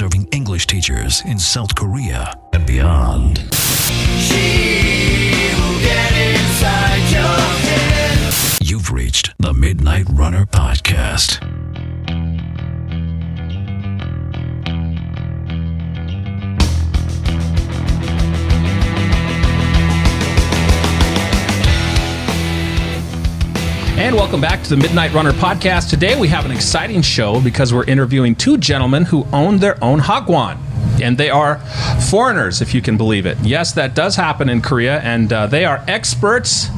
serving English teachers in South Korea and beyond. She will get inside your head. You've reached the Midnight Runner Podcast. And welcome back to the Midnight Runner Podcast. Today we have an exciting show because we're interviewing two gentlemen who own their own Hagwon. And they are foreigners, if you can believe it. Yes, that does happen in Korea, and they are experts,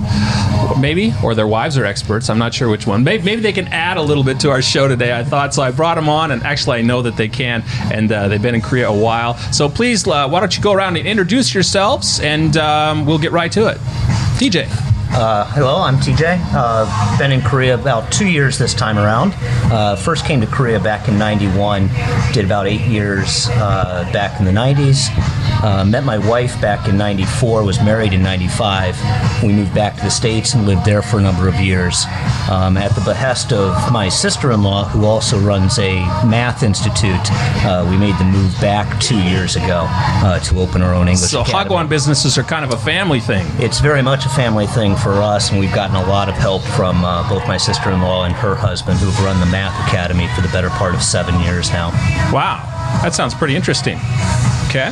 maybe, or their wives are experts. I'm not sure which one. Maybe they can add a little bit to our show today, I thought. So I brought them on, and actually I know that they can, and they've been in Korea a while. So please, why don't you go around and introduce yourselves, and we'll get right to it. TJ. Hello, I'm TJ. Been in Korea about 2 years this time around. First came to Korea back in 91, did about 8 years back in the 90s. Met my wife back in 94, was married in 95. We moved back to the States and lived there for a number of years. At the behest of my sister-in-law, who also runs a math institute, we made the move back 2 years ago to open our own English academy. So Hagwon businesses are kind of a family thing. It's very much a family thing for us, and we've gotten a lot of help from both my sister-in-law and her husband, who've run the math academy for the better part of 7 years now. Wow, that sounds pretty interesting. Okay.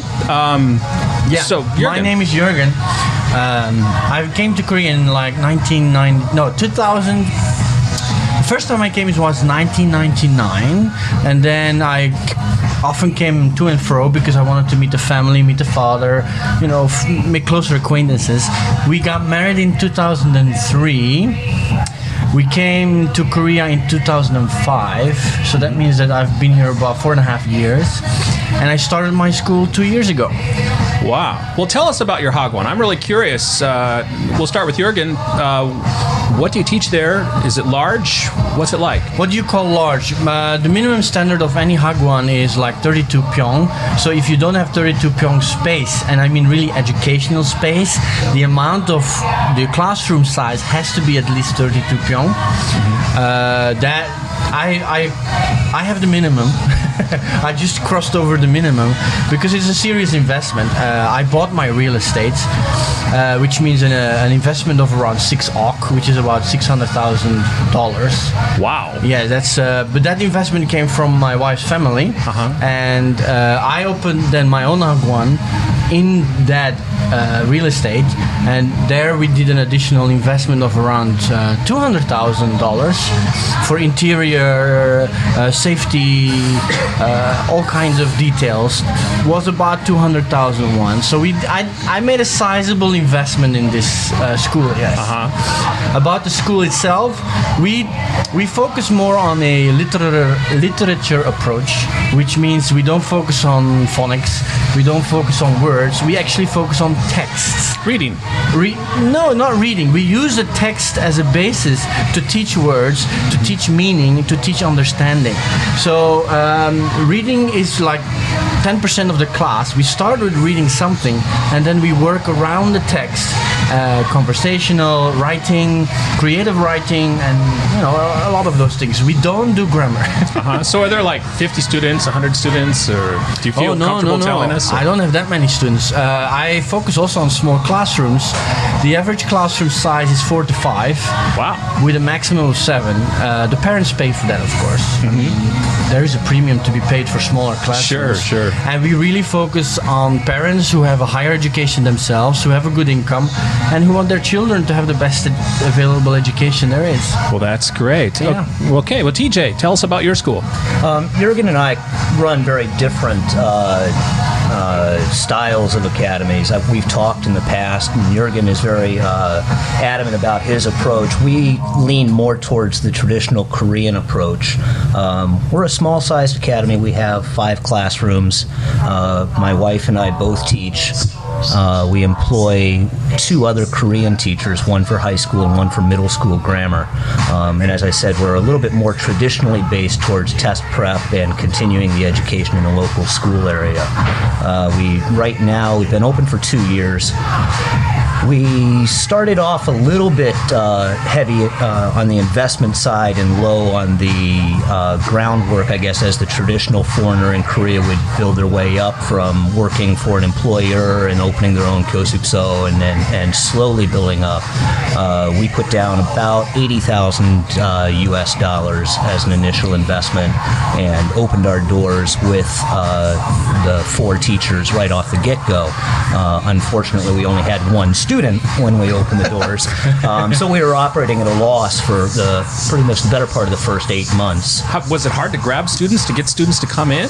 So my name is Jurgen. I came to Korea in like 2000. The first time I came was 1999, and then I often came to and fro because I wanted to meet the family, meet the father, make closer acquaintances. We got married in 2003. We came to Korea in 2005, so that means that I've been here about 4.5 years, and I started my school 2 years ago. Wow. Well, tell us about your Hagwon. I'm really curious. We'll start with Jurgen. What do you teach there? Is it large? What's it like? What do you call large? The minimum standard of any Hagwon is like 32 pyong. So if you don't have 32 pyong space, and I mean really educational space, the amount of the classroom size has to be at least 32 pyong. That I have the minimum. I just crossed over the minimum because it's a serious investment. I bought my real estate, which means an investment of around 6 ok, which is about $600,000. Wow. Yeah, that's. But that investment came from my wife's family, and I opened then my own Hagwon in that real estate, and there we did an additional investment of around $200,000 for interior, safety, all kinds of details. Was about 200,000 won. So I made a sizable investment in this school. Yes. About the school itself, we focus more on a literature approach, which means we don't focus on phonics, we don't focus on words, we actually focus on texts. Reading. No, not reading. We use the text as a basis to teach words, to teach meaning, to teach understanding. So reading is like 10% of the class. We start with reading something, and then we work around the text. Conversational writing, creative writing, and a lot of those things. We don't do grammar. So are there like 50 students, 100 students, or do you feel comfortable telling us? I don't have that many students. I focus also on small classrooms. The average classroom size is 4 to 5. Wow. With a maximum of 7. The parents pay for that, of course. There is a premium to be paid for smaller classrooms. Sure. And we really focus on parents who have a higher education themselves, who have a good income, and who want their children to have the best available education there is. Well, that's great. Yeah. Okay, well, TJ, tell us about your school. Jurgen and I run very different styles of academies. We've talked in the past, and Jurgen is very adamant about his approach. We lean more towards the traditional Korean approach. We're a small-sized academy. We have 5 classrooms. My wife and I both teach. We employ 2 other Korean teachers, one for high school and one for middle school grammar. And as I said, we're a little bit more traditionally based towards test prep and continuing the education in the local school area. We've been open for 2 years. We started off a little bit heavy on the investment side and low on the groundwork, I guess, as the traditional foreigner in Korea would build their way up from working for an employer and opening their own kosukso and slowly building up. We put down about $80,000 US dollars as an initial investment and opened our doors with the 4 teachers right off the get-go. Unfortunately, we only had 1 student when we opened the doors, so we were operating at a loss for pretty much the better part of the first 8 months. Was it hard to grab students, to get students to come in?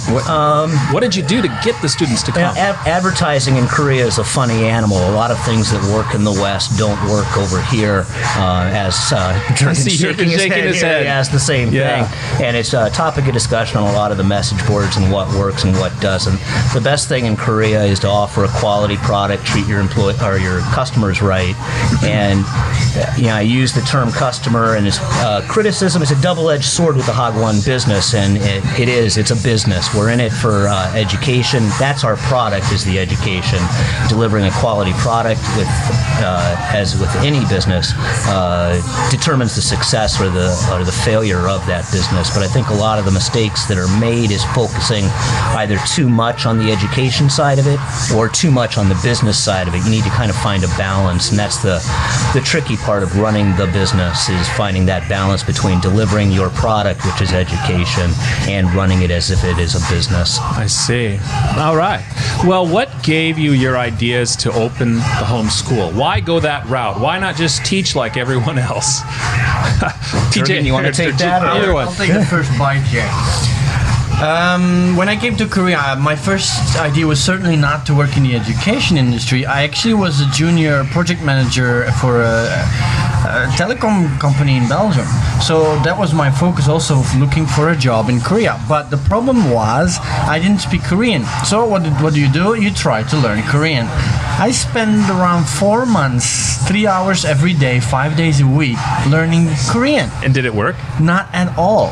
What did you do to get the students to come? Advertising in Korea is a funny animal. A lot of things that work in the West don't work over here. As Jurgen's shaking his head, he has the same thing, and it's a topic of discussion on a lot of the message boards and what works and what doesn't. The best thing in Korea is to offer a quality product, treat your your customers right, and I use the term customer, and criticism is a double-edged sword with the Hagwon business, and it's a business. We're in it for education. That's our product, is the education. Delivering a quality product, as with any business, determines the success or the failure of that business. But I think a lot of the mistakes that are made is focusing either too much on the education side of it or too much on the business side of it. You need to kind of find a balance, and that's the tricky part of running the business, is finding that balance between delivering your product, which is education, and running it as if it is a business. I see. All right. Well, what gave you your ideas to open the home school? Why go that route? Why not just teach like everyone else? Jurgen, you want to take that? Either one. I'll take the first bite here. When I came to Korea, my first idea was certainly not to work in the education industry. I actually was a junior project manager for a telecom company in Belgium. So that was my focus, also of looking for a job in Korea. But the problem was I didn't speak Korean. So what do? You try to learn Korean. I spent around 4 months, 3 hours every day, 5 days a week, learning Korean. And did it work? Not at all.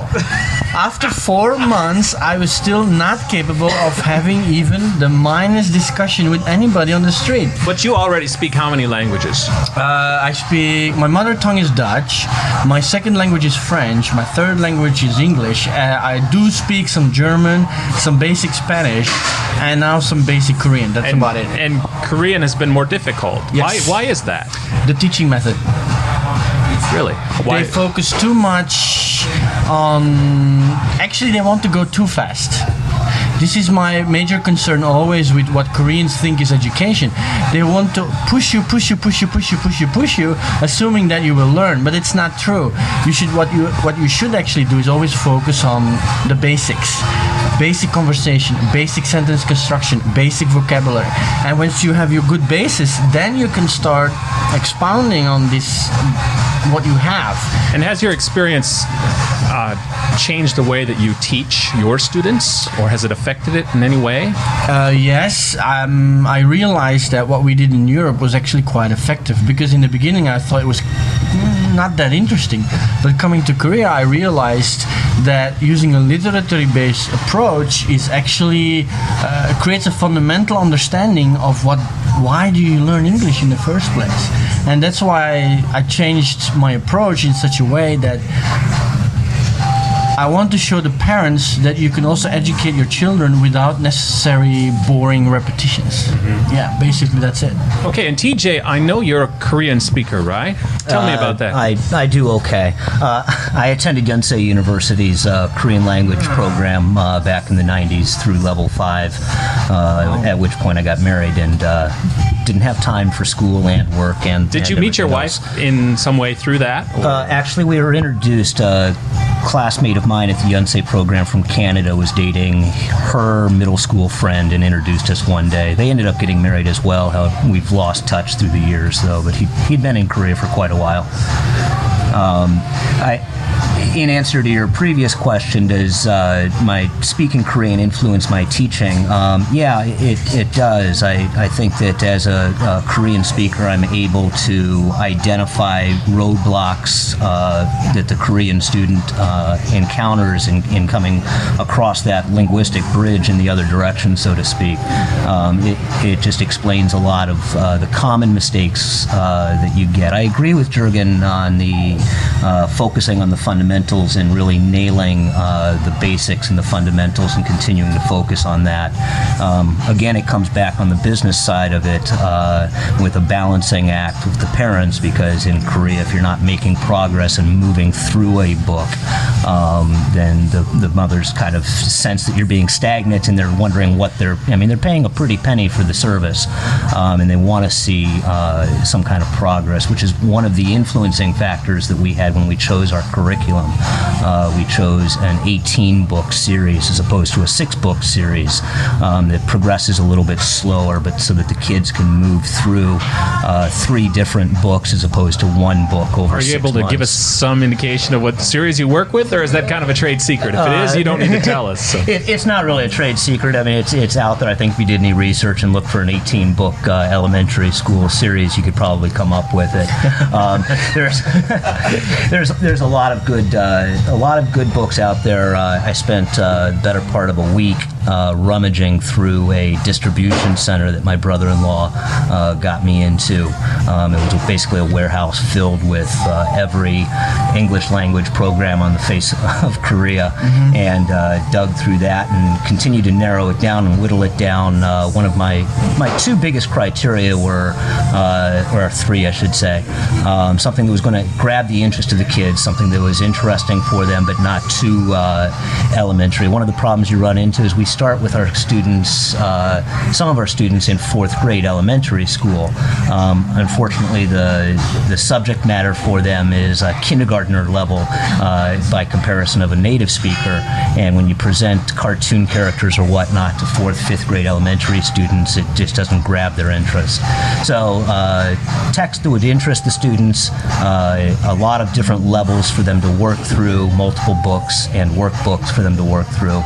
After 4 months, I was still not capable of having even the minus discussion with anybody on the street. But you already speak how many languages? I speak, my mother tongue is Dutch, my second language is French, my third language is English. I do speak some German, some basic Spanish, and now some basic Korean. That's about it. And Korean has been more difficult. Yes. Why is that? The teaching method. Really? Why? They focus too much on... Actually, they want to go too fast. This is my major concern always with what Koreans think is education. They want to push you, assuming that you will learn, but it's not true. What you should actually do is always focus on the basics. Basic conversation, basic sentence construction, basic vocabulary. And once you have your good basis, then you can start expounding on this, what you have. And has your experience changed the way that you teach your students, or has it affected it in any way? Yes, I realized that what we did in Europe was actually quite effective, because in the beginning I thought it was not that interesting. But coming to Korea, I realized that using a literature-based approach is actually creates a fundamental understanding of why do you learn English in the first place. And that's why I changed my approach in such a way that I want to show the parents that you can also educate your children without necessary boring repetitions. Mm-hmm. Yeah, basically that's it. Okay, and TJ, I know you're a Korean speaker, right? Tell me about that. I do okay. I attended Yonsei University's Korean language program back in the 90s through level 5, at which point I got married and didn't have time for school and work. And did you meet your wife in some way through that? Actually, we were introduced. A classmate of mine at the Yonsei program from Canada was dating her middle school friend and introduced us one day. They ended up getting married as well. We've lost touch through the years, though, but he'd been in Korea for quite a while. in answer to your previous question, does my speaking Korean influence my teaching? Yeah, it does. I think that as a Korean speaker, I'm able to identify roadblocks that the Korean student encounters in coming across that linguistic bridge in the other direction, so to speak. It just explains a lot of the common mistakes that you get. I agree with Jurgen on the focusing on the fundamentals and really nailing the basics and the fundamentals and continuing to focus on that. Again, it comes back on the business side of it with a balancing act with the parents, because in Korea, if you're not making progress and moving through a book, then the mothers kind of sense that you're being stagnant, and they're wondering what they're paying a pretty penny for the service, and they want to see some kind of progress, which is one of the influencing factors that we had when we chose our curriculum. We chose an 18-book series as opposed to a 6-book series that progresses a little bit slower, but so that the kids can move through 3 different books as opposed to 1 book over 6 months. Are you able to give us some indication of what series you work with, or is that kind of a trade secret? If it is, you don't need to tell us. So. It's not really a trade secret. I mean, it's out there. I think if you did any research and looked for an 18-book elementary school series, you could probably come up with it. There's a lot of good books out there. I spent the better part of a week rummaging through a distribution center that my brother-in-law got me into. It was basically a warehouse filled with every English language program on the face of Korea, and dug through that and continued to narrow it down and whittle it down. One of my 2 biggest criteria were, or 3 I should say, something that was going to grab the interest of the kids, something that was interesting for them but not too elementary. One of the problems you run into is we start with our students, some of our students in 4th grade elementary school. Unfortunately, the subject matter for them is a kindergartner level by comparison of a native speaker, and when you present cartoon characters or whatnot to 4th, 5th grade elementary students, it just doesn't grab their interest. So text that would interest the students, a lot of different levels for them to work through, multiple books and workbooks for them to work through.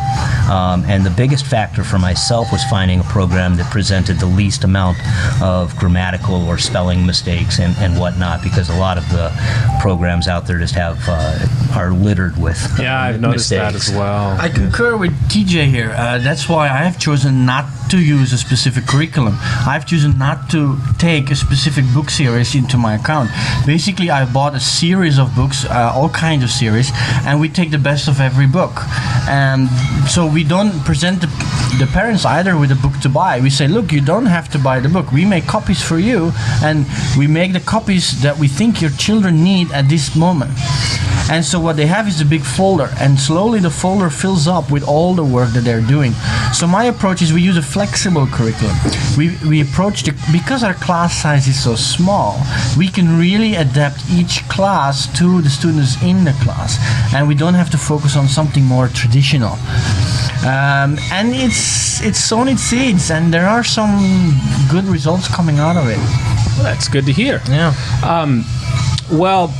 And the biggest factor for myself was finding a program that presented the least amount of grammatical or spelling mistakes and whatnot, because a lot of the programs out there just are littered with I've noticed mistakes. that as well. I concur with TJ here. That's why I have chosen not to use a specific curriculum. I've chosen not to take a specific book series into my account. Basically, I bought a series of books, all kinds of series, and we take the best of every book. And so we don't present the parents either with a book to buy. We say, look, you don't have to buy the book. We make copies for you, and we make the copies that we think your children need at this moment. And so what they have is a big folder, and slowly the folder fills up with all the work that they're doing. So my approach is we use a flexible curriculum. We approach because our class size is so small, we can really adapt each class to the students in the class, and we don't have to focus on something more traditional. And it's sown its seeds, and there are some good results coming out of it. Well, that's good to hear. Yeah. Well,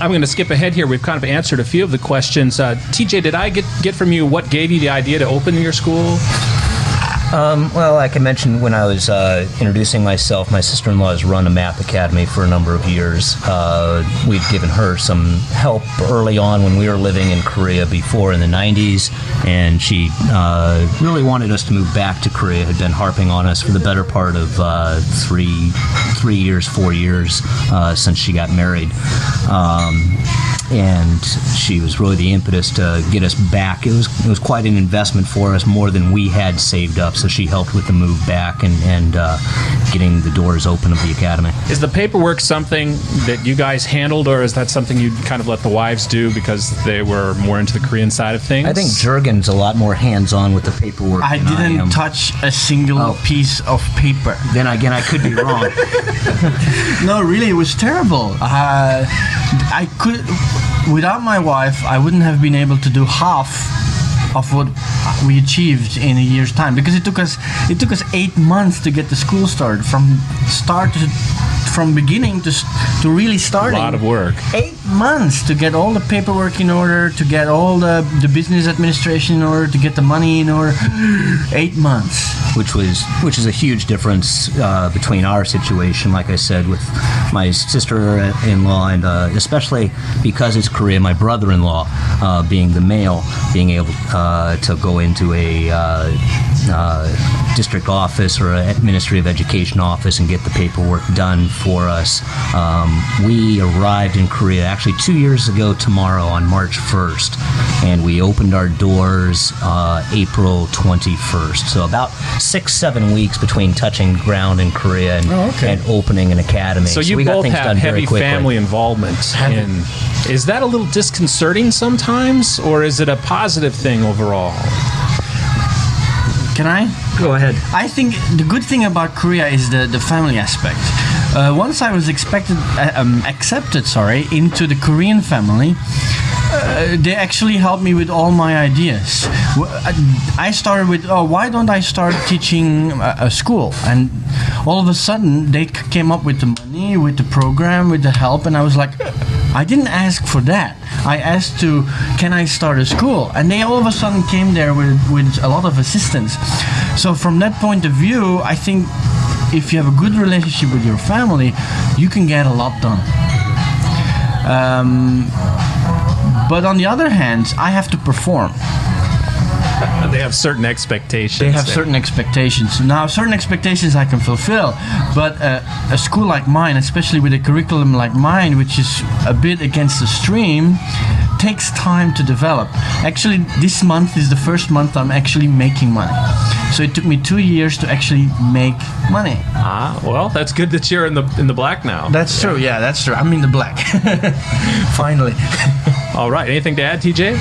I'm going to skip ahead here. We've kind of answered a few of the questions. TJ, did I get from you what gave you the idea to open your school? Well, like I mentioned when I was introducing myself, my sister-in-law has run a math academy for a number of years. We'd given her some help early on when we were living in Korea before in the 90s, and she really wanted us to move back to Korea, had been harping on us for the better part of 4 years since she got married. And she was really the impetus to get us back. It was quite an investment for us, more than we had saved up. So she helped with the move back and getting the doors open of the academy. Is the paperwork something that you guys handled, or is that something you kind of let the wives do because they were more into the Korean side of things? I think Jurgen's a lot more hands-on with the paperwork. I didn't touch a single piece of paper. Then again, I could be wrong. No, really, it was terrible. Without my wife, I wouldn't have been able to do half of what we achieved in a year's time, because it took us 8 months to get the school started, from start to from beginning to really A starting. lot of work. 8 months to get all the paperwork in order, to get all the business administration in order, to get the money in order. 8 months. Which is a huge difference between our situation, like I said, with my sister-in-law, and especially because it's Korea, my brother-in-law, being the male, being able to go into a district office or a Ministry of Education office and get the paperwork done for us. We arrived in Korea actually 2 years ago tomorrow on March 1st, and we opened our doors April 21st. So about 6-7 weeks between touching ground in Korea and opening an academy. So you we got both things have done very heavy quickly. family involvement. And is that a little disconcerting sometimes, or is it a positive thing overall? Can I? Go ahead. I think the good thing about Korea is the family aspect. Once I was accepted into the Korean family, they actually helped me with all my ideas. I started with, why don't I start teaching a school? And all of a sudden, they came up with the money, with the program, with the help, and I was like, I didn't ask for that. I asked can I start a school? And they all of a sudden came there with a lot of assistance. So from that point of view, I think if you have a good relationship with your family, you can get a lot done. But on the other hand, I have to perform. They have certain expectations. They have certain expectations. Now, certain expectations I can fulfill, but a school like mine, especially with a curriculum like mine, which is a bit against the stream, takes time to develop. Actually, this month is the first month I'm actually making money. So it took me 2 years to actually make money. Well, that's good that you're in the black now. That's true. Yeah, that's true. I'm in the black. Finally. All right. Anything to add, TJ?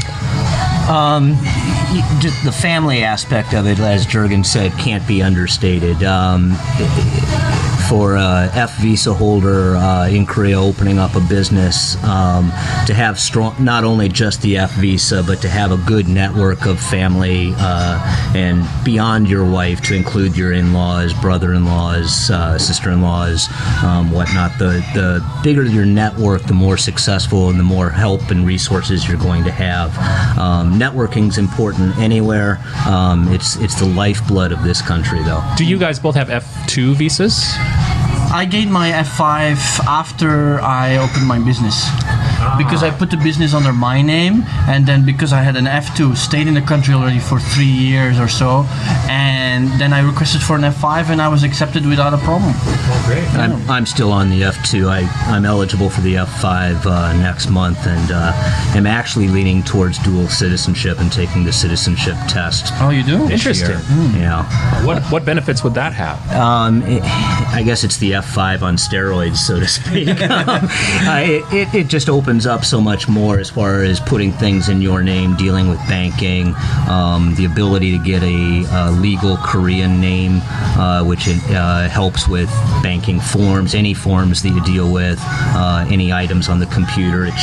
Just the family aspect of it, as Jurgen said, can't be understated. For a F visa holder in Korea opening up a business, to have strong, not only just the F visa, but to have a good network of family and beyond your wife, to include your in-laws, brother-in-laws, sister-in-laws, whatnot. The bigger your network, the more successful and the more help and resources you're going to have. Networking's important anywhere. It's the lifeblood of this country, though. Do you guys both have F2 visas? I gained my F5 after I opened my business. Because I put the business under my name, and then because I had an F2, stayed in the country already for 3 years or so, and then I requested for an F5 and I was accepted without a problem. Oh, great. I'm still on the F2. I'm eligible for the F5 next month, and am actually leaning towards dual citizenship and taking the citizenship test. Oh, you do? Interesting. Yeah. What benefits would that have? I guess it's the F5 on steroids, so to speak. It just opens up so much more as far as putting things in your name, dealing with banking, the ability to get a legal Korean name, which helps with banking forms, any forms that you deal with, any items on the computer. It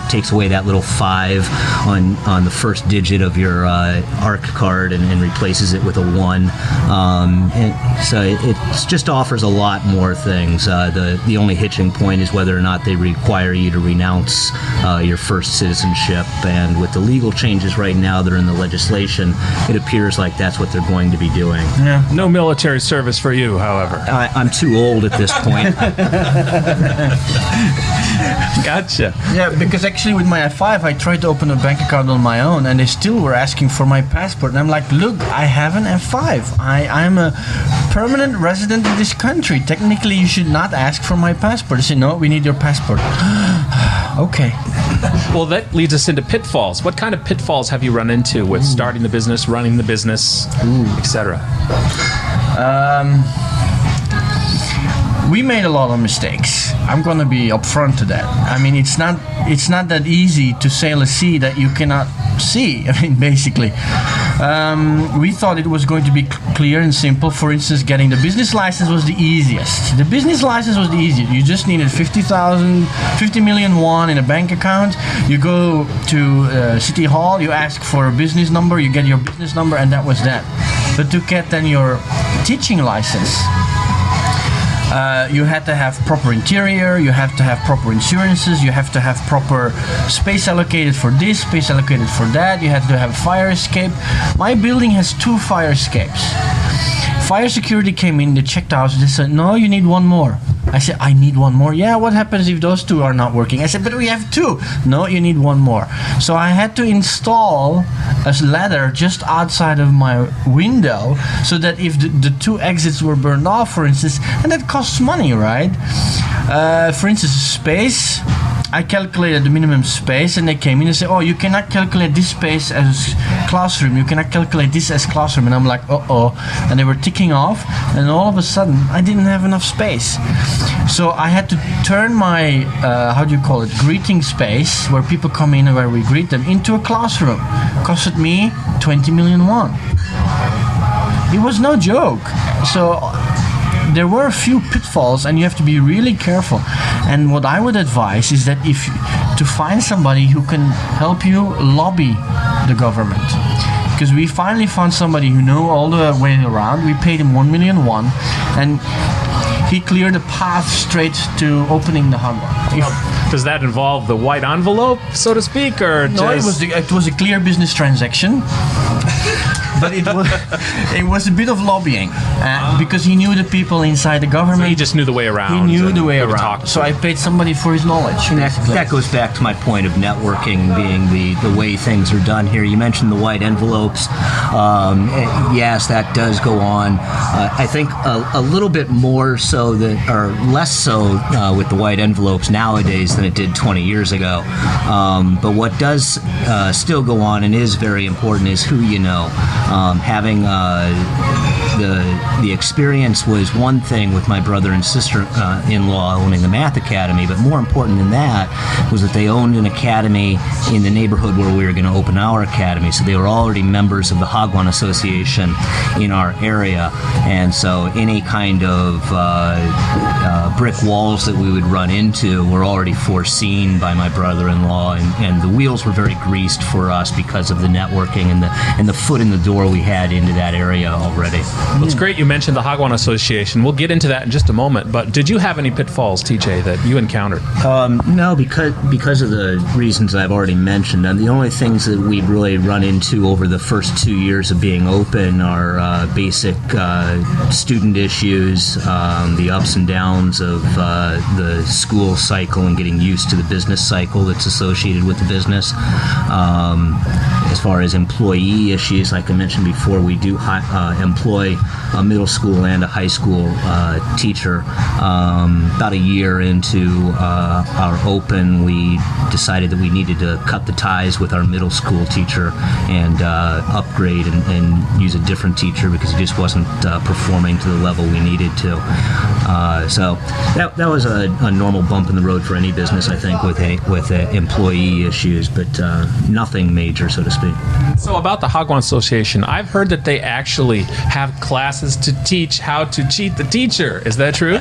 takes away that little 5 on the first digit of your ARC card and replaces it with a 1. And so it just offers a lot more things. The only hitching point is whether or not they require you to renounce your first citizenship, and with the legal changes right now that are in the legislation, it appears like that's what they're going to be doing. Yeah. No military service for you, however. I'm too old at this point. Gotcha. Yeah, because actually with my F5, I tried to open a bank account on my own, and they still were asking for my passport. And I'm like, look, I have an F5. I'm a permanent resident of this country. Technically, you should not ask for my passport. They said, no, we need your passport. Okay. Well, that leads us into pitfalls. What kind of pitfalls have you run into with starting the business, running the business, etc.? We made a lot of mistakes. I'm going to be upfront to that. I mean, it's not that easy to sail a sea that you cannot see. I mean, basically. We thought it was going to be clear and simple. For instance, getting the business license was the easiest. The business license was the easiest. You just needed 50 million won in a bank account. You go to City Hall, you ask for a business number, you get your business number, and that was that. But to get then your teaching license, You had to have proper interior, you have to have proper insurances, you have to have proper space allocated for this, space allocated for that, you have to have fire escape. My building has 2 fire escapes. Fire security came in, they checked out, they said, no, you need 1 more. I said, I need 1 more? Yeah, what happens if those 2 are not working? I said, but we have 2. No, you need 1 more. So I had to install a ladder just outside of my window so that if the 2 exits were burned off, for instance, and that costs money, right? For instance, space. I calculated the minimum space, and they came in and said, oh, you cannot calculate this space as classroom, you cannot calculate this as classroom. And I'm like, uh-oh. And they were ticking off, and all of a sudden I didn't have enough space. So I had to turn my greeting space, where people come in and where we greet them, into a classroom. Costed me 20 million won. It was no joke. So there were a few pitfalls, and you have to be really careful. And what I would advise is that to find somebody who can help you lobby the government. Because we finally found somebody who knew all the way around. We paid him 1 million won, and he cleared the path straight to opening the Hagwon. Does that involve the white envelope, so to speak, or no? It was a clear business transaction. But it was a bit of lobbying because he knew the people inside the government. So he just knew the way around. He knew the way around. So I paid somebody for his knowledge. And that goes back to my point of networking being the way things are done here. You mentioned the white envelopes. Yes, that does go on. I think a little bit more so or less so with the white envelopes nowadays than it did 20 years ago. But what does still go on and is very important is who you know. Having the experience was one thing with my brother and sister-in-law owning the math academy, but more important than that was that they owned an academy in the neighborhood where we were going to open our academy. So they were already members of the Hagwon Association in our area, and so any kind of brick walls that we would run into were already foreseen by my brother-in-law, and the wheels were very greased for us because of the networking and the foot in the door we had into that area already. Well, it's great you mentioned the Hagwon Association. We'll get into that in just a moment, but did you have any pitfalls, TJ, that you encountered? No, because of the reasons I've already mentioned. And the only things that we've really run into over the first 2 years of being open are basic student issues, the ups and downs of the school cycle and getting used to the business cycle that's associated with the business. As far as employee issues, like I mentioned before, we do employ a middle school and a high school teacher. About a year into our open, we decided that we needed to cut the ties with our middle school teacher and upgrade and use a different teacher because he just wasn't performing to the level we needed to. So that was a normal bump in the road for any business, I think, with employee issues, but nothing major, so to speak. So about the Hagwon Association, I've heard that they actually have classes to teach how to cheat the teacher. Is that true?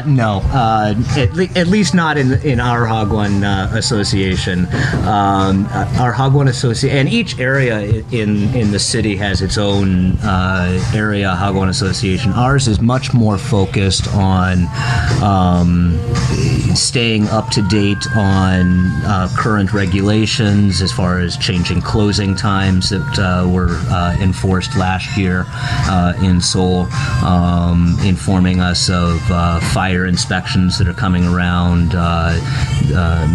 No, at least not in our Hagwon Association. Our Hagwon Association, and each area in the city has its own area Hagwon Association. Ours is much more focused on staying up to date on current regulations as far as changing closing times that were enforced last year in Seoul, informing us of fire inspections that are coming around.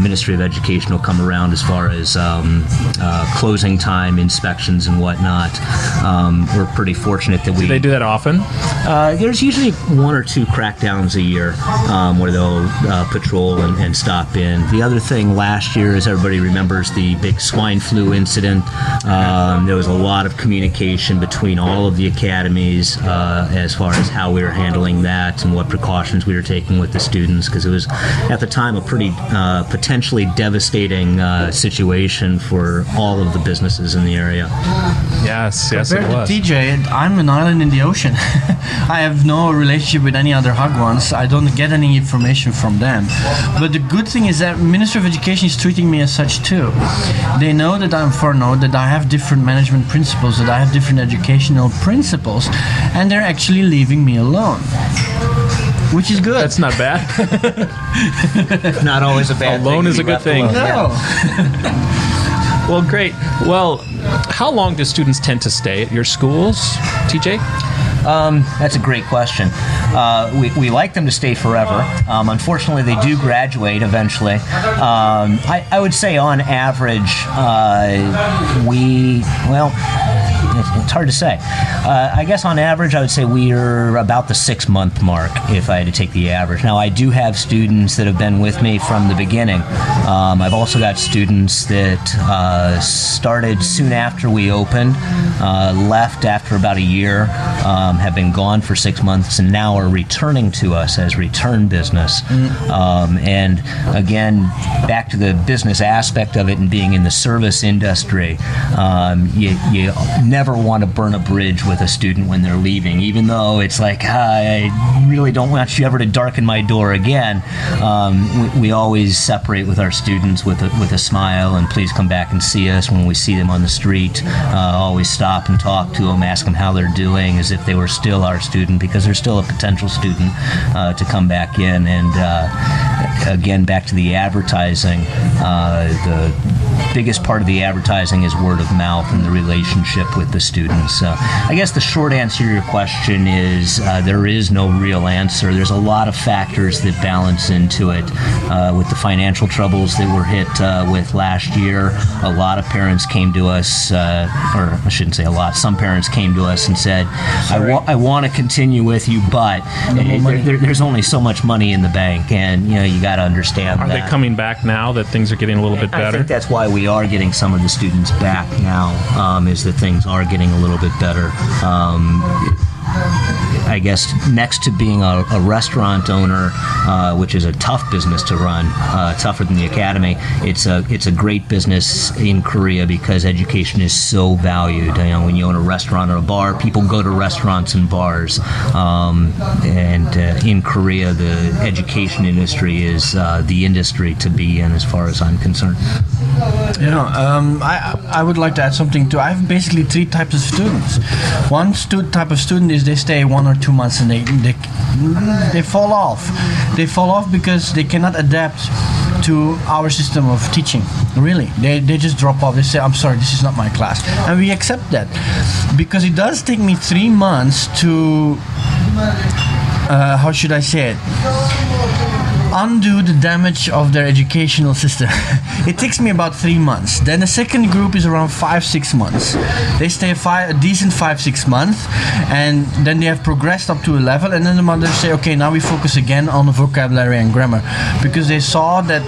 Ministry of Education will come around as far as closing time inspections and whatnot. We're pretty fortunate that Do they do that often? There's usually 1 or 2 crackdowns a year where they'll patrol and stop in. The other thing last year, as everybody remembers, the big swine flu incident. There was a lot of communication between all of the academies as far as how we were handling that and what precautions we were taking with the students, because it was, at the time, a pretty potentially devastating situation for all of the businesses in the area. Yes, it Compared was. to TJ, I'm an island in the ocean. I have no relationship with any other Hagwons. I don't get any information from them. But the good thing is that Ministry of Education is treating me as such too. They know that I'm that I have different management principles, that I have different educational principles, and they're actually leaving me alone. which is good. That's not bad. Not always a bad Alone thing. is a good thing. No. Well, great. Well, how long do students tend to stay at your schools, TJ? That's a great question. We like them to stay forever. Unfortunately, they do graduate eventually. I would say on average, it's hard to say. I guess on average, I would say we're about the 6-month mark if I had to take the average. Now, I do have students that have been with me from the beginning. I've also got students that started soon after we opened, left after about a year, have been gone for 6 months, and now are returning to us as return business. And again, back to the business aspect of it and being in the service industry, you never want to burn a bridge with a student when they're leaving, even though it's like, I really don't want you ever to darken my door again. We always separate with our students with a smile, and please come back and see us when we see them on the street. Always stop and talk to them, ask them how they're doing, as if they were still our student, because they're still a potential student to come back in. And again, back to the advertising, the biggest part of the advertising is word of mouth and the relationship with the students. I guess the short answer to your question is there is no real answer. There's a lot of factors that balance into it. With the financial troubles that were hit with last year, a lot of parents came to us, or I shouldn't say a lot, some parents came to us and said, I want to continue with you, but there's only so much money in the bank, and you got to understand Are that. they coming back now that things are getting a little bit I better? think that's why we are getting some of the students back now, is that things are getting a little bit better. I guess next to being a restaurant owner, which is a tough business to run, tougher than the academy, it's a great business in Korea because education is so valued. When you own a restaurant or a bar, people go to restaurants and bars, and in Korea, the education industry is the industry to be in, as far as I'm concerned. I would like to add something too. I have basically 3 types of students. One type of student is they stay 1 or 2 months and they fall off. They fall off because they cannot adapt to our system of teaching. Really, they just drop off. They say, "I'm sorry, this is not my class," and we accept that because it does take me 3 months to how should I say it? Undo the damage of their educational system. It takes me about 3 months. Then the second group is around 5-6 months. They stay a decent 5-6 months, and then they have progressed up to a level, and then the mothers say, okay, now we focus again on the vocabulary and grammar, because they saw that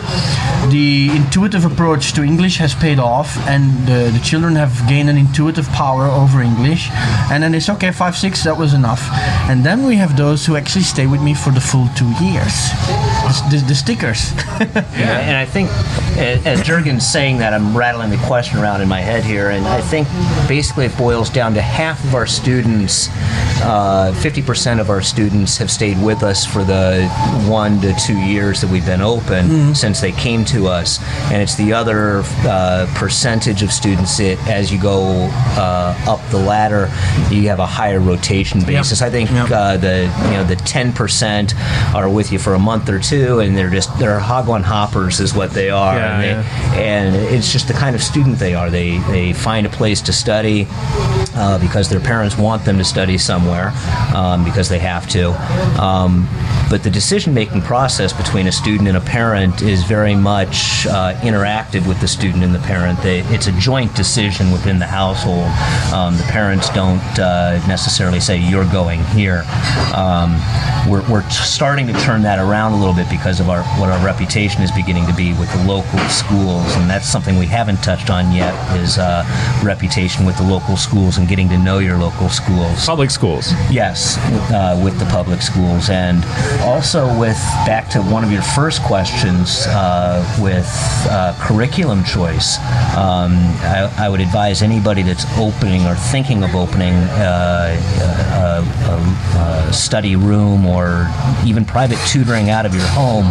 the intuitive approach to English has paid off, and the children have gained an intuitive power over English. And then they say, okay, 5-6, that was enough. And then we have those who actually stay with me for the full 2 years. The stickers. Yeah, and I think, as Jurgen's saying that, I'm rattling the question around in my head here, and I think basically it boils down to half of our students, 50% of our students have stayed with us for the 1 to 2 years that we've been open since they came to us, and it's the other percentage of students that, as you go up the ladder, you have a higher rotation basis. I think the 10% are with you for a month or two, and they're Hagwon hoppers is what they are, and it's just the kind of student they are. They find a place to study because their parents want them to study somewhere, because they have to. But the decision-making process between a student and a parent is very much interactive with the student and the parent. It's a joint decision within the household. The parents don't necessarily say, you're going here. We're starting to turn that around a little bit because of what our reputation is beginning to be with the local schools, and that's something we haven't touched on yet, is reputation with the local schools and getting to know your local schools. Public schools. Yes, with the public schools, and also with, back to one of your first questions, with curriculum choice. I would advise anybody that's opening or thinking of opening a study room or even private tutoring out of your home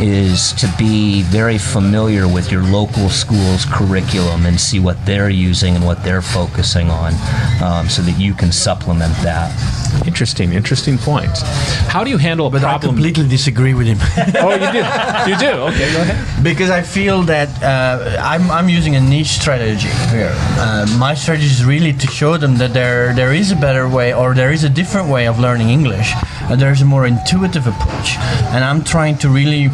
is to be very familiar with your local school's curriculum and see what they're using and what they're focusing on, so that you can supplement that. Interesting point. How do you handle a But I problem? completely disagree with him. Oh, you do? You do? Okay, go ahead. Because I feel that I'm using a niche strategy here. My strategy is really to show them that there is a better way, or there is a different way of learning English. There's a more intuitive approach, and I'm trying to really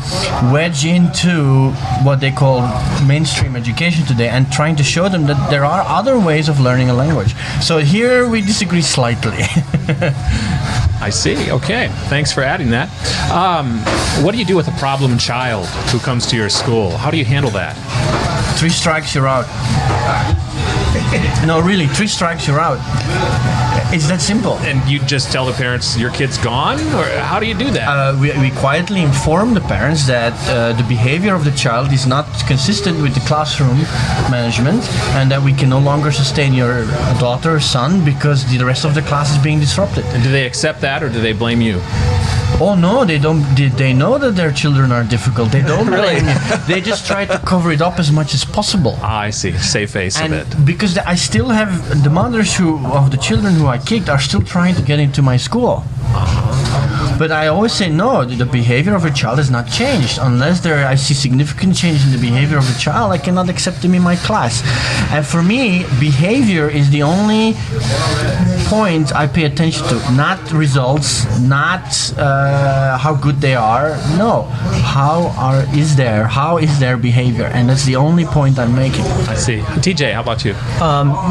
wedge into what they call mainstream education today, and trying to show them that there are other ways of learning a language. So here we disagree slightly. I see. Okay. Thanks for adding that. What do you do with a problem child who comes to your school? How do you handle that? 3 strikes, you're out. No, really, 3 strikes, you're out. It's that simple. And you just tell the parents your kid's gone? Or how do you do that? We quietly inform the parents that the behavior of the child is not consistent with the classroom management, and that we can no longer sustain your daughter or son because the rest of the class is being disrupted. And do they accept that, or do they blame you? Oh no, they don't. They know that their children are difficult. They don't Really? blame you. They just try to cover it up as much as possible. I see. Save face And a bit. because I still have the mothers of the children who I kicked are still trying to get into my school. But I always say no, the behavior of a child has not changed. Unless I see significant change in the behavior of the child, I cannot accept them in my class. And for me, behavior is the only point I pay attention to. Not results, not how good they are. No, how is their behavior? And that's the only point I'm making. I see. TJ, how about you?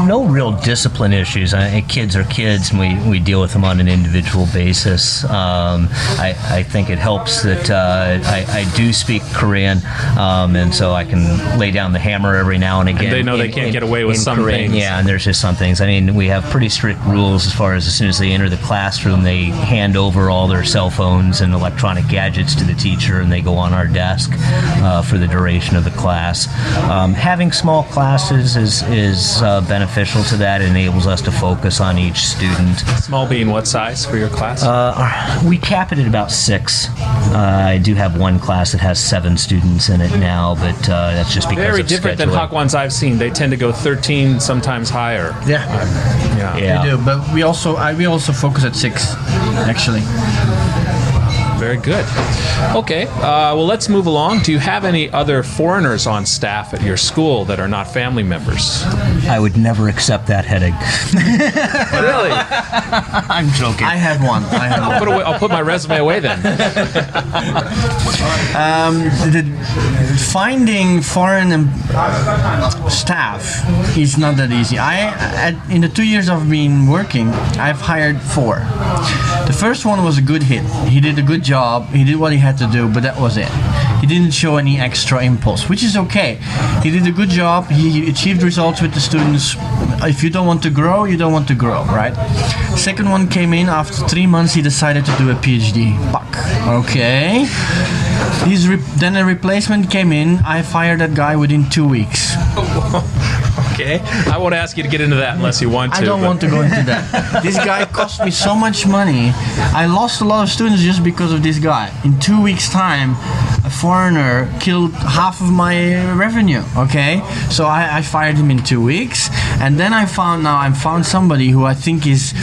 No real discipline issues. Kids are kids, and we deal with them on an individual basis. I think it helps that I do speak Korean, and so I can lay down the hammer every now and again. And they know they can't get away with some Korean. things. Yeah, and there's just some things. I mean, we have pretty strict rules as far as soon as they enter the classroom, they hand over all their cell phones and electronic gadgets to the teacher, and they go on our desk for the duration of the class. Having small classes is beneficial to that. It enables us to focus on each student. Small being what size for your class? We cap it at about 6. I do have one class that has 7 students in it now, but that's just because Very of different than scheduling. Hagwons I've seen. They tend to go 13, sometimes higher. Yeah, Yeah. we do. But we also focus at 6, actually. Very good. Okay, well, let's move along. Do you have any other foreigners on staff at your school that are not family members? I would never accept that headache. Really? I'm joking. I have one. I'll put my resume away then. Finding foreign staff is not that easy. In the 2 years I've been working, I've hired 4. The first one was a good hit. He did a good job. He did what he had to do, but that was it. He didn't show any extra impulse, which is okay. He did a good job. He achieved results with the students. If you don't want to grow, you don't want to grow, right? Second one came in after 3 months. He decided to do a PhD. Fuck. Okay. Then a replacement came in. I fired that guy within 2 weeks. Okay. I won't ask you to get into that unless you want to. I don't want to go into that. This guy cost me so much money. I lost a lot of students just because of this guy. In 2 weeks' time, a foreigner killed half of my revenue. Okay, so I fired him in 2 weeks, and then I found somebody who I think is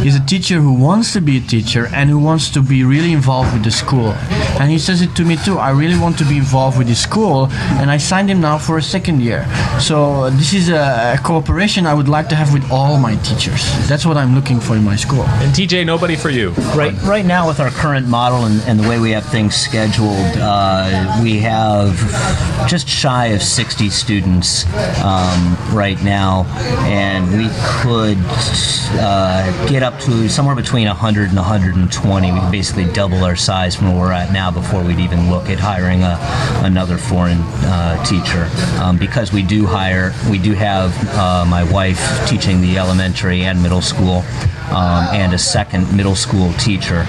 a teacher who wants to be a teacher and who wants to be really involved with the school. And he says it to me too. I really want to be involved with the school, and I signed him now for a 2nd year. So this is a cooperation I would like to have with all my teachers. That's what I'm looking for in my school. And TJ, nobody for you. Right now, with our current model and the way we have things scheduled, we have just shy of 60 students right now, and we could get up to somewhere between 100 and 120. We could basically double our size from where we're at now before we'd even look at hiring another foreign teacher. Because we do have my wife teaching the elementary and middle school, and a second middle school teacher.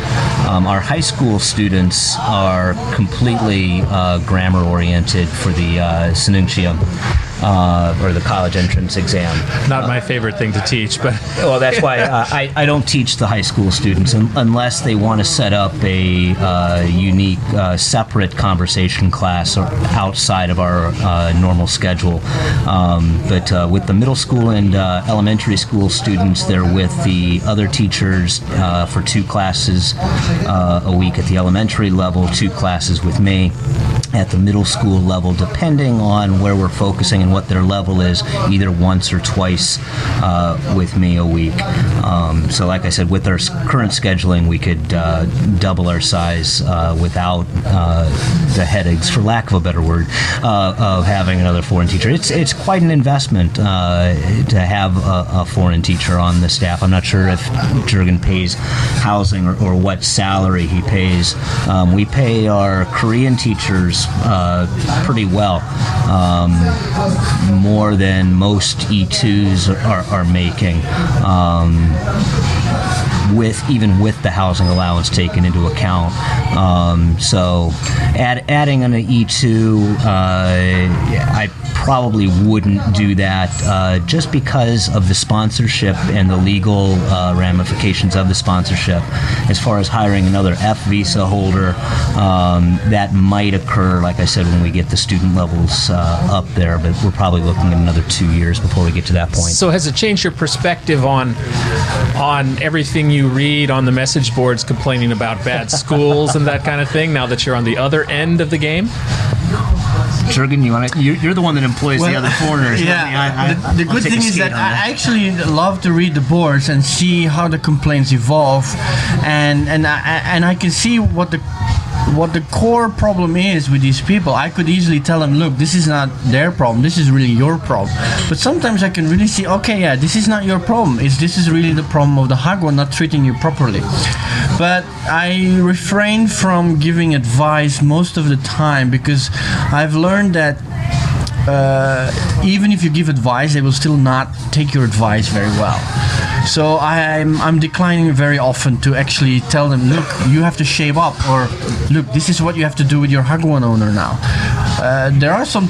Our high school students are completely grammar oriented for the Sinunxia or the college entrance exam. Not my favorite thing to teach, but Well, that's why I don't teach the high school students unless they want to set up a unique, separate conversation class outside of our normal schedule. But with the middle school and elementary school students, they're with the other teachers for 2 classes a week at the elementary level, 2 classes with me at the middle school level, depending on where we're focusing and what their level is, either once or twice with me a week. So like I said, with our current scheduling, we could double our size without the headaches, for lack of a better word, of having another foreign teacher. It's quite an investment to have a foreign teacher on the staff. I'm not sure if Jurgen pays housing or what salary he pays. We pay our Korean teachers pretty well, more than most E2s are making, even with the housing allowance taken into account. So adding an E2, I probably wouldn't do that just because of the sponsorship and the legal ramifications of the sponsorship. As far as hiring another F visa holder, that might occur, like I said, when we get the student levels up there, but we're probably looking at another 2 years before we get to that point. So has it changed your perspective on everything you read on the message boards complaining about bad schools and that kind of thing, now that you're on the other end of the game? Jurgen, you're the one that employs the other foreigners. Yeah, the good thing is that I actually love to read the boards and see how the complaints evolve, and I can see what the core problem is with these people. I could easily tell them, look, this is not their problem, this is really your problem. But sometimes I can really see, okay, yeah, this is not your problem. This is really the problem of the Hagwon not treating you properly. But I refrain from giving advice most of the time, because I've learned that even if you give advice, they will still not take your advice very well. So I'm declining very often to actually tell them, look, you have to shape up, or look, this is what you have to do with your Hagwon owner now. There are some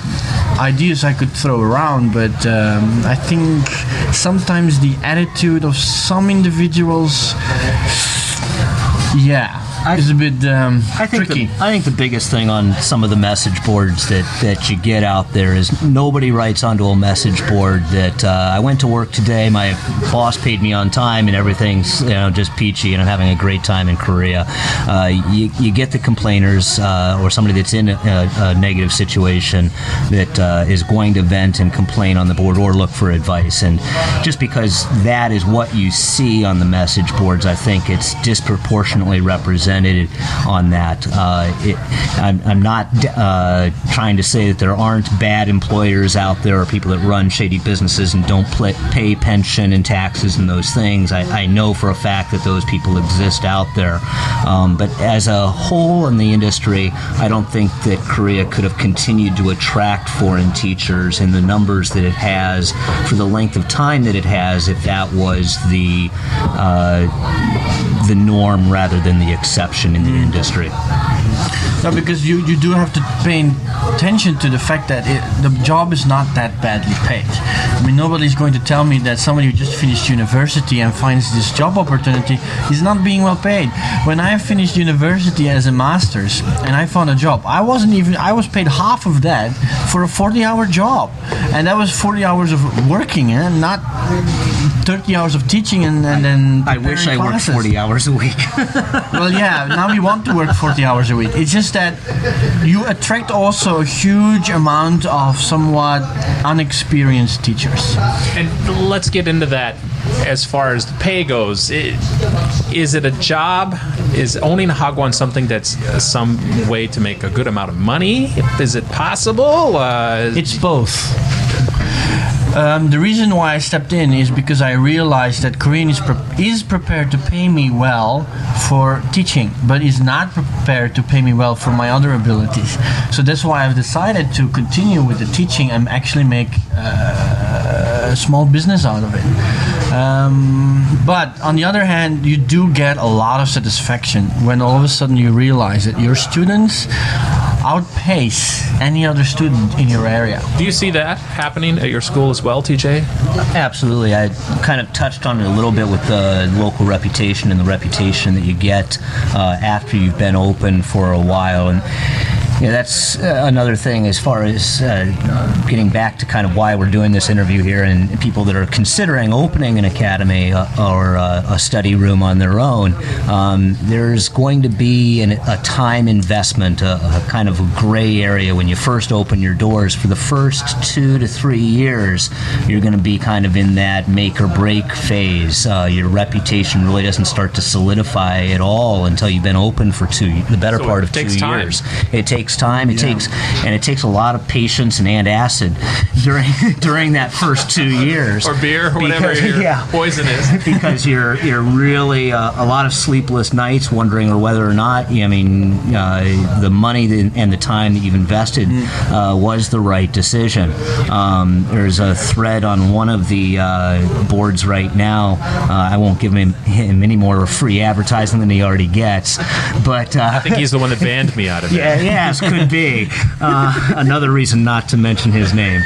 ideas I could throw around, but I think sometimes the attitude of some individuals, is a bit tricky. I think the biggest thing on some of the message boards that you get out there is nobody writes onto a message board that I went to work today, my boss paid me on time, and everything's just peachy, and I'm having a great time in Korea. You get the complainers or somebody that's in a negative situation that is going to vent and complain on the board or look for advice. And just because that is what you see on the message boards, I think it's disproportionately represented on that. I'm not trying to say that there aren't bad employers out there or people that run shady businesses and don't pay pension and taxes and those things. I know for a fact that those people exist out there. But as a whole in the industry, I don't think that Korea could have continued to attract foreign teachers in the numbers that it has for the length of time that it has if that was the norm rather than the exception in the industry. No, because you do have to pay attention to the fact that the job is not that badly paid. I mean, nobody's going to tell me that somebody who just finished university and finds this job opportunity is not being well paid. When I finished university as a master's and I found a job, I was paid half of that for a 40-hour job. And that was 40 hours of working, and not 30 hours of teaching and then I wish I worked 40 hours a week. Well, yeah, now we want to work 40 hours a week. It's just that you attract also a huge amount of somewhat unexperienced teachers. And let's get into that as far as the pay goes. Is it a job? Is owning a Hagwon something that's some way to make a good amount of money? Is it possible? It's both. The reason why I stepped in is because I realized that Korean is prepared to pay me well for teaching, but is not prepared to pay me well for my other abilities. So that's why I've decided to continue with the teaching and actually make a small business out of it. But on the other hand, you do get a lot of satisfaction when all of a sudden you realize that your students outpace any other student in your area. Do you see that happening at your school as well, TJ? Absolutely. I kind of touched on it a little bit with the local reputation and the reputation that you get after you've been open for a while. And that's another thing as far as getting back to kind of why we're doing this interview here, and people that are considering opening an academy or a study room on their own. There's going to be a time investment, a kind of a gray area when you first open your doors. For the first 2 to 3 years, you're going to be kind of in that make or break phase. Your reputation really doesn't start to solidify at all until you've been open for the better part of 2 years. It takes time. It takes a lot of patience and antacid during that first 2 years, or beer, or whatever your poison is. Because you're really a lot of sleepless nights wondering whether or not the money and the time that you've invested was the right decision. There's a thread on one of the boards right now. I won't give him any more free advertising than he already gets, but I think he's the one that banned me out of it. Yes, could be. Another reason not to mention his name.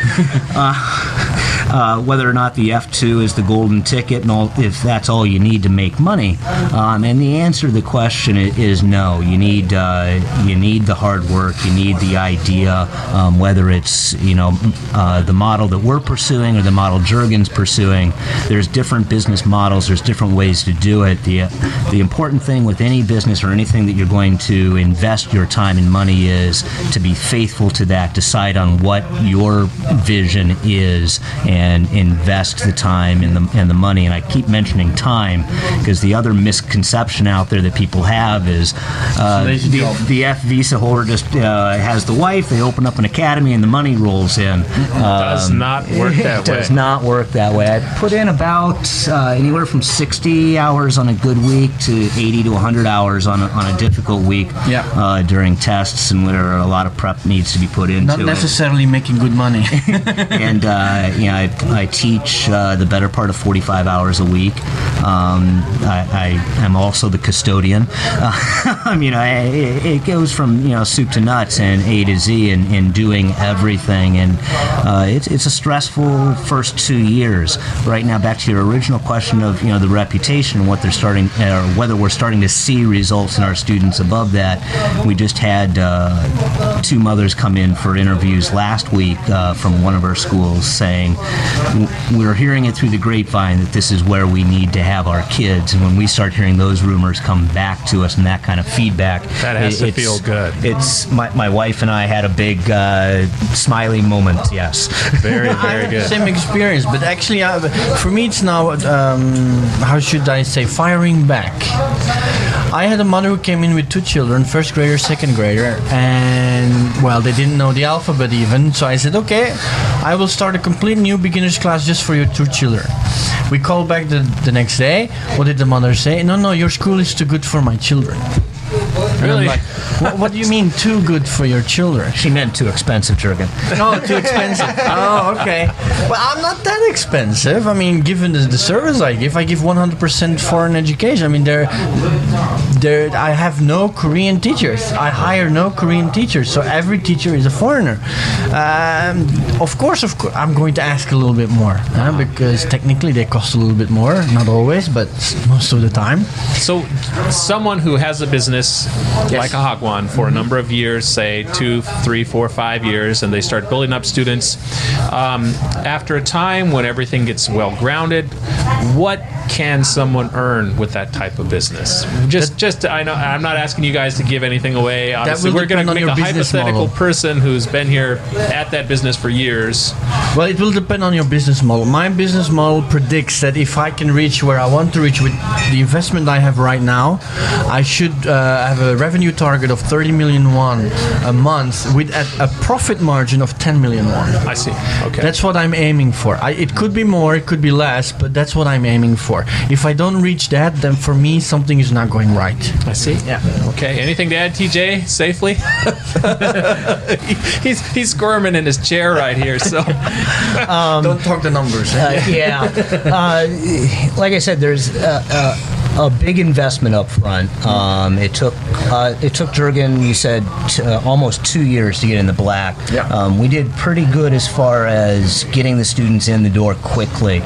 Whether or not the F2 is the golden ticket, and if that's all you need to make money. And the answer to the question is no. You need the hard work. You need the idea. Whether it's the model that we're pursuing or the model Jurgen's pursuing, there's different business models. There's different ways to do it. The important thing with any business or anything that you're going to invest your time and money is to be faithful to that. Decide on what your vision is and invest the time and the money. And I keep mentioning time because the other misconception out there that people have is the F visa holder just has the wife, they open up an academy and the money rolls in. Does not work that way. It does not work that way. I put in about anywhere from 60 hours on a good week to 80 to 100 hours on a difficult week during tests and where a lot of prep needs to be put into Not necessarily making good money. And I teach the better part of 45 hours a week. I am also the custodian. It goes from soup to nuts and A to Z and doing everything. And it's a stressful first 2 years. Right now, back to your original question of the reputation, what they're starting, or whether we're starting to see results in our students above that. We just had 2 mothers come in for interviews last week from one of our schools saying we're hearing it through the grapevine that this is where we need to have our kids, and when we start hearing those rumors come back to us and that kind of feedback, that has to feel good. It's my wife and I had a big smiley moment. Yes, very very good. Same experience, but actually for me it's now how should I say, firing back. I had a mother who came in with 2 children, first grader, second grader, and they didn't know the alphabet even. So I said, okay, I will start a complete new beginner's class just for your 2 children. We called back the next day. What did the mother say? No, your school is too good for my children. Really? And I'm like, what do you mean too good for your children? She meant too expensive, Jurgen. Oh, too expensive. Oh, okay. Well, I'm not that expensive. I mean, given the service I give 100% foreign education. I mean, I have no Korean teachers. I hire no Korean teachers, so every teacher is a foreigner. Of course, I'm going to ask a little bit more because technically they cost a little bit more. Not always, but most of the time. So, someone who has a business like a Hagwon for a number of years, say 2, 3, 4, 5 years, and they start building up students. After a time when everything gets well grounded, what can someone earn with that type of business? I know I'm not asking you guys to give anything away. Obviously, we're going to make a hypothetical person who's been here at that business for years. Well, it will depend on your business model. My business model predicts that if I can reach where I want to reach with the investment I have right now, I should have a revenue target of 30 million won a month with a profit margin of 10 million won. I see. Okay. That's what I'm aiming for. It could be more, it could be less, but that's what I'm aiming for. If I don't reach that, then for me something is not going right. I see. Yeah. Okay. Anything to add, TJ? Safely? he's squirming in his chair right here. So don't talk the numbers. Like I said, there's a big investment up front. It took Jurgen, you said, almost 2 years to get in the black. Yeah. We did pretty good as far as getting the students in the door quickly.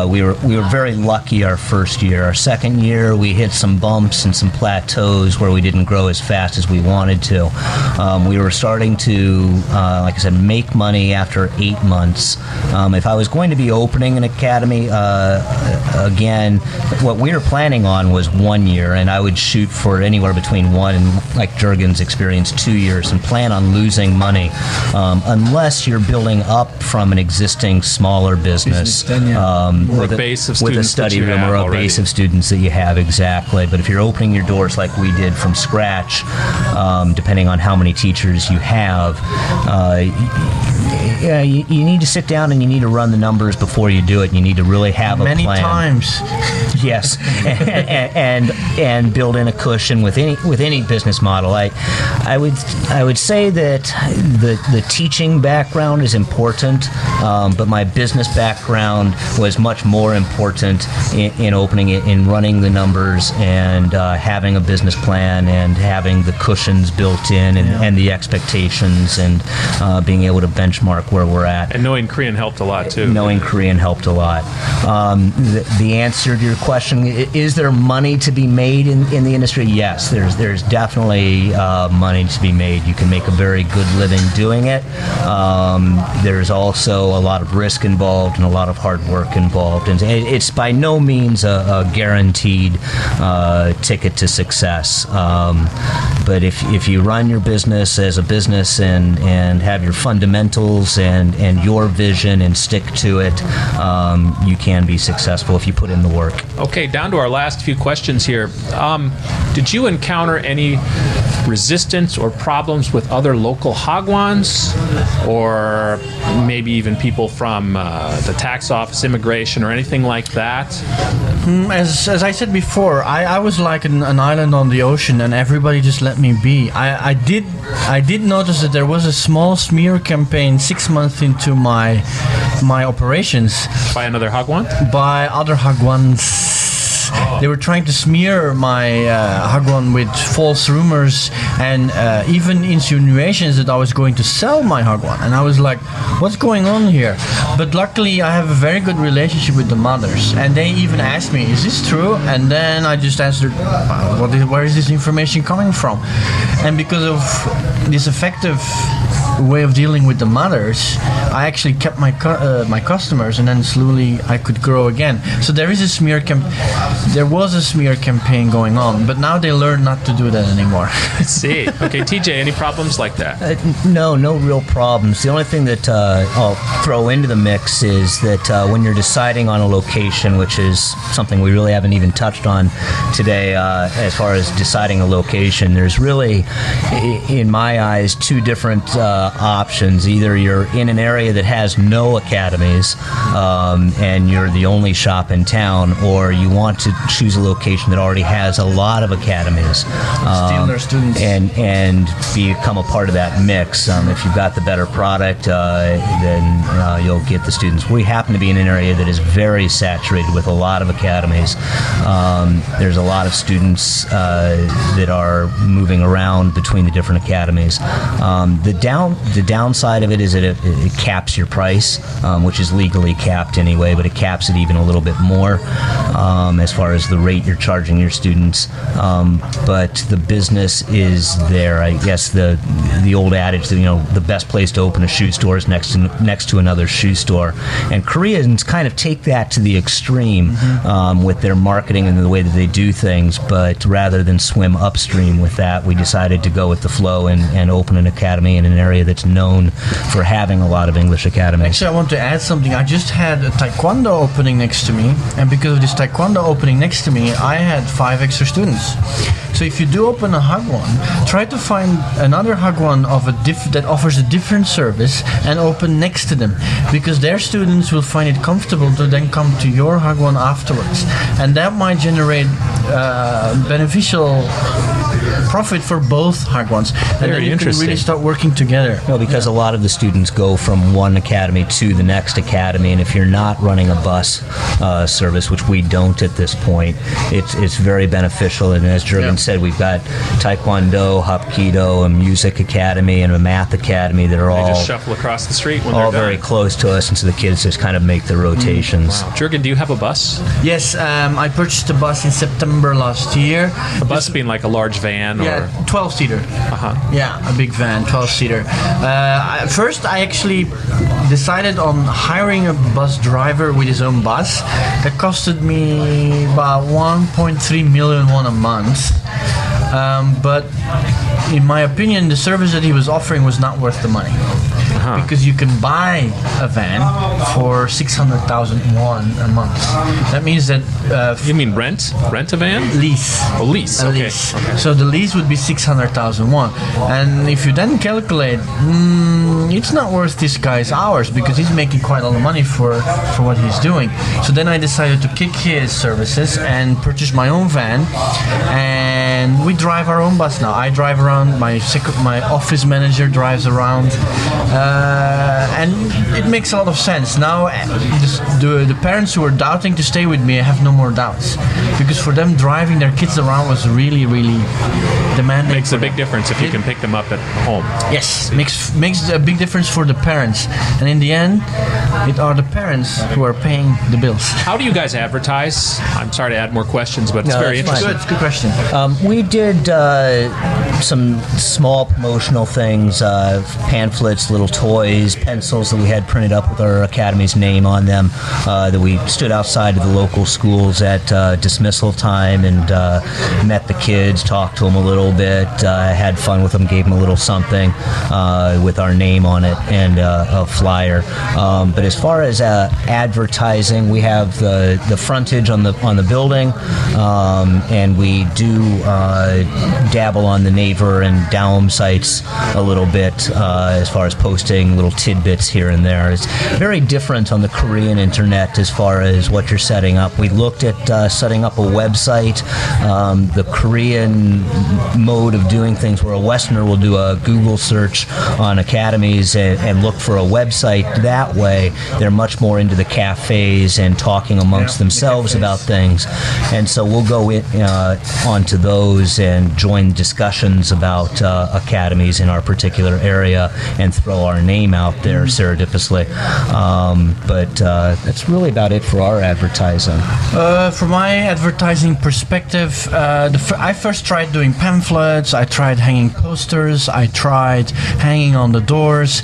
We were very lucky our first year. Our second year, we hit some bumps and some plateaus where we didn't grow as fast as we wanted to. We were starting to, like I said, make money after 8 months. If I was going to be opening an academy again, what we were planning on was 1 year, and I would shoot for anywhere between 1 and, like Jurgen's experience, 2 years, and plan on losing money unless you're building up from an existing smaller business With a base of students, with a study room or a base of students that you have, exactly. But if you're opening your doors like we did from scratch, depending on how many teachers you have, you need to sit down and you need to run the numbers before you do it. You need to really have a plan. Many times. Yes, and build in a cushion with any business model. I would say that the teaching background is important, but my business background was much more important in opening it, in running the numbers and having a business plan and having the cushions built in and the expectations and being able to benchmark where we're at. And knowing Korean helped a lot too. Knowing Korean helped a lot. The answer to your question, is there money to be made in the industry? Yes, there's definitely money to be made. You can make a very good living doing it. There's also a lot of risk involved and a lot of hard work involved, and it's by no means a guaranteed ticket to success. But if you run your business as a business and have your fundamentals and your vision and stick to it, you can be successful if you put in the work. Okay, down to our last few questions here. Did you encounter any resistance or problems with other local Hagwons, or maybe even people from the tax office, immigration, or anything like that? As I said before, I was like an island on the ocean, and everybody just let me be. I did notice that there was a small smear campaign 6 months into my operations. By another Hagwon? By other Hagwons. They were trying to smear my Hagwon with false rumors and even insinuations that I was going to sell my Hagwon. And I was like, what's going on here? But luckily, I have a very good relationship with the mothers. And they even asked me, is this true? And then I just answered, where is this information coming from? And because of this effective way of dealing with the mothers, I actually kept my customers, and then slowly I could grow again. So there was a smear campaign going on, but now they learn not to do that anymore. I see. Okay, TJ, any problems like that? No real problems. The only thing that I'll throw into the mix is that when you're deciding on a location, which is something we really haven't even touched on today, as far as deciding a location, there's really, in my eyes, two different options. Either you're in an area that has no academies and you're the only shop in town, or you want to choose a location that already has a lot of academies, steal their students, and become a part of that mix. If you've got the better product, then you'll get the students. We happen to be in an area that is very saturated with a lot of academies. There's a lot of students that are moving around between the different academies. The downside of it is that it caps your price, which is legally capped anyway, but it caps it even a little bit more as far as the rate you're charging your students. But the business is there. I guess the old adage that, the best place to open a shoe store is next to another shoe store. And Koreans kind of take that to the extreme with their marketing and the way that they do things. But rather than swim upstream with that, we decided to go with the flow and open an academy in an area that's known for having a lot of English academies. Actually, I want to add something. I just had a taekwondo opening next to me, and because of this taekwondo opening next to me, I had 5 extra students. So if you do open a Hagwon, try to find another Hagwon that offers a different service and open next to them, because their students will find it comfortable to then come to your Hagwon afterwards, and that might generate beneficial profit for both Hagwons. And Very then you can interesting. really start working together. No, because a lot of the students go from one academy to the next academy, and if you're not running a bus service, which we don't at this point, it's very beneficial. And as Jurgen said, we've got Taekwondo, Hapkido, a music academy, and a math academy that are They all just shuffle across the street when all they're very done. close to us, and so the kids just kind of make the rotations. Wow. Jurgen, do you have a bus? Yes, I purchased a bus in September last year. A bus being like a large van Yeah, 12-seater. Yeah, a big van, 12-seater. First, I actually decided on hiring a bus driver with his own bus. That costed me about 1.3 million won a month. But in my opinion, the service that he was offering was not worth the money. Because you can buy a van for 600,000 won a month. That means that You mean rent? Rent a van? lease. A lease. A Okay. lease. So the lease would be 600,000 won. And if you then calculate, it's not worth this guy's hours because he's making quite a lot of money for what he's doing. So then I decided to kick his services and purchase my own van. And we drive our own bus now. I drive around, my office manager drives around. And it makes a lot of sense. Now, the parents who are doubting to stay with me have no more doubts. Because for them, driving their kids around was really, really demanding. Makes for a big them. difference if you can pick them up at home. Yes, makes a big difference for the parents. And in the end, it are the parents who are paying the bills. How do you guys advertise? I'm sorry to add more questions, but it's No, very that's fine. interesting. Good question. We did some small promotional things, pamphlets, little toys, pencils that we had printed up with our academy's name on them, that we stood outside of the local schools at dismissal time and met the kids, talked to them a little bit, had fun with them, gave them a little something with our name on it and a flyer. But as far as advertising, we have the frontage on the building, and we do dabble on the Naver and Dowm sites a little bit as far as posting little tidbits here and there. It's very different on the Korean internet as far as what you're setting up. We looked at setting up a website, the Korean mode of doing things where a Westerner will do a Google search on academies and look for a website. That way, they're much more into the cafes and talking amongst themselves about things. And so we'll go onto those and join discussions about academies in our particular area and throw our name out there serendipitously. But that's really about it for our advertising. From my advertising perspective, I first tried doing pamphlets, I tried hanging posters, I tried hanging on the doors.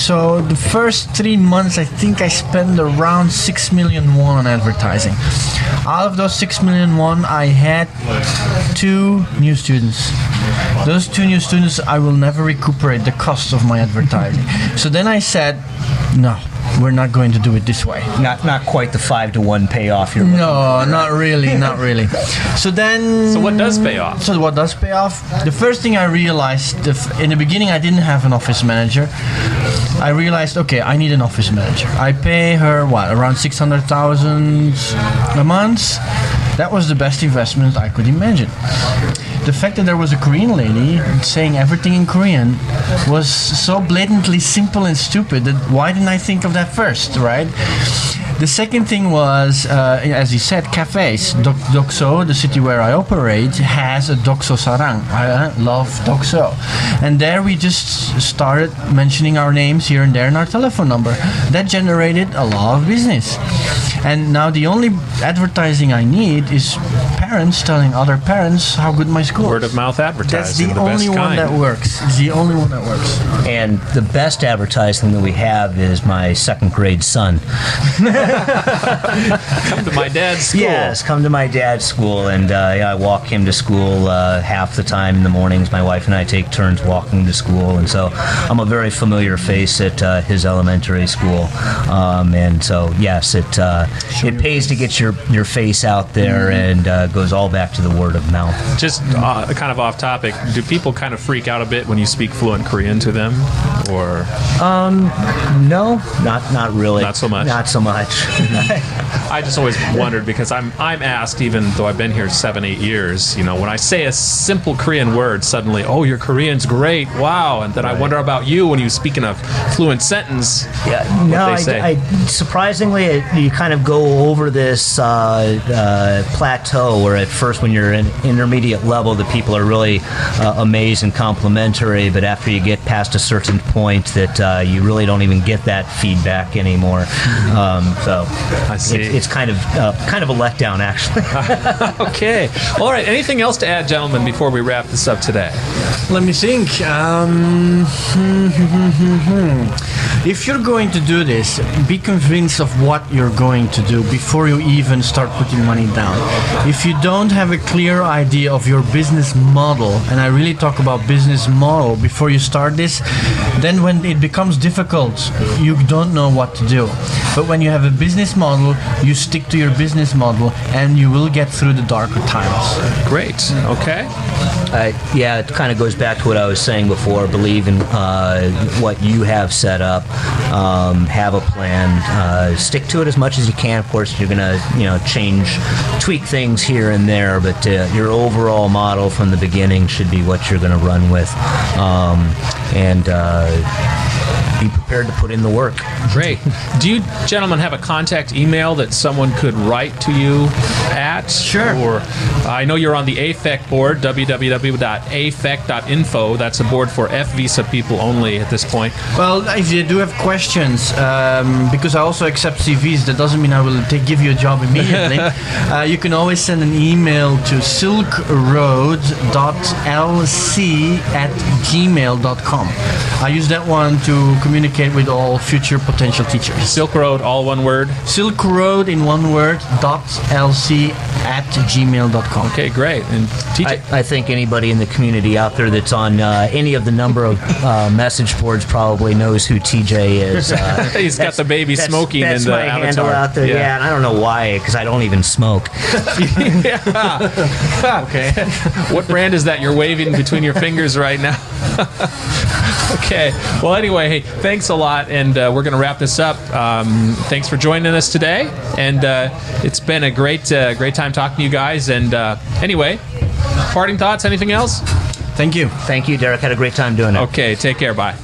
So the first 3 months, I think I spent around 6 million won on advertising. Out of those 6 million won, I had 2 new students. Those 2 new students, I will never recuperate the cost of my advertising. So then I said, no, we're not going to do it this way. Not quite the 5-to-1 payoff you're looking No, not really, not really. So then... So what does pay off? So what does pay off? The first thing I realized, in the beginning I didn't have an office manager. I realized, okay, I need an office manager. I pay her, around 600,000 a month? That was the best investment I could imagine. The fact that there was a Korean lady saying everything in Korean was so blatantly simple and stupid that why didn't I think of that first, right? The second thing was, as he said, cafes. Dokso, the city where I operate, has a Dokso Sarang. I love Dokso. And there we just started mentioning our names here and there and our telephone number. That generated a lot of business. And now the only advertising I need is parents telling other parents how good my school is. Word of mouth That's advertising, the best only one kind. that works. It's the only one that works. And the best advertising that we have is my second grade son. Come to my dad's school. Yes, come to my dad's school, and I walk him to school half the time in the mornings. My wife and I take turns walking to school, and so I'm a very familiar face at his elementary school. And so, yes, it pays to get your face out there and goes all back to the word of mouth. Just kind of off topic, do people kind of freak out a bit when you speak fluent Korean to them? Or No, not really. Not so much? Not so much. I just always wondered because I'm asked, even though I've been here 7-8 years, when I say a simple Korean word, suddenly, oh, your Korean's great, wow, and then I wonder about you when you speak in a fluent sentence. Yeah, what no, they say. Surprisingly, you kind of go over this plateau where at first when you're in intermediate level, the people are really amazed and complimentary, but after you get past a certain point that you really don't even get that feedback anymore. So I see. It's kind of a letdown, actually. Okay. All right. Anything else to add, gentlemen, before we wrap this up today? Let me think. If you're going to do this, be convinced of what you're going to do before you even start putting money down. If you don't have a clear idea of your business model, and I really talk about business model before you start this, then when it becomes difficult, you don't know what to do. But when you have a business model, you stick to your business model and you will get through the darker times. Great. Okay. Yeah, it kind of goes back to what I was saying before. Believe in what you have set up. Have a plan. Stick to it as much as you can. Of course, you're going to tweak things here and there, but your overall model from the beginning should be what you're going to run with. And be prepared to put in the work. Great. Do you gentlemen have a contact email that someone could write to you at? Sure. Or I know you're on the AFEC board, www.afec.info. That's a board for F-visa people only at this point. Well, if you do have questions, because I also accept CVs, that doesn't mean I will give you a job immediately. You can always send an email to silkroad.lc@gmail.com. I use that one to communicate with all future potential teachers. Silk Road, all one word? Silk Road in one word, .lc@gmail.com. Okay, great. And TJ? I think anybody in the community out there that's on any of the number of message boards probably knows who TJ is. He's got the baby smoking that's in the my avatar. handle out there. Yeah, and I don't know why, because I don't even smoke. Okay. What brand is that you're waving between your fingers right now? Okay. Well, anyway, hey, thanks a lot, and we're going to wrap this up. Thanks for joining us today, and it's been a great time talking to you guys. And anyway, parting thoughts? Anything else? Thank you. Thank you, Derek. Had a great time doing it. Okay. Take care. Bye.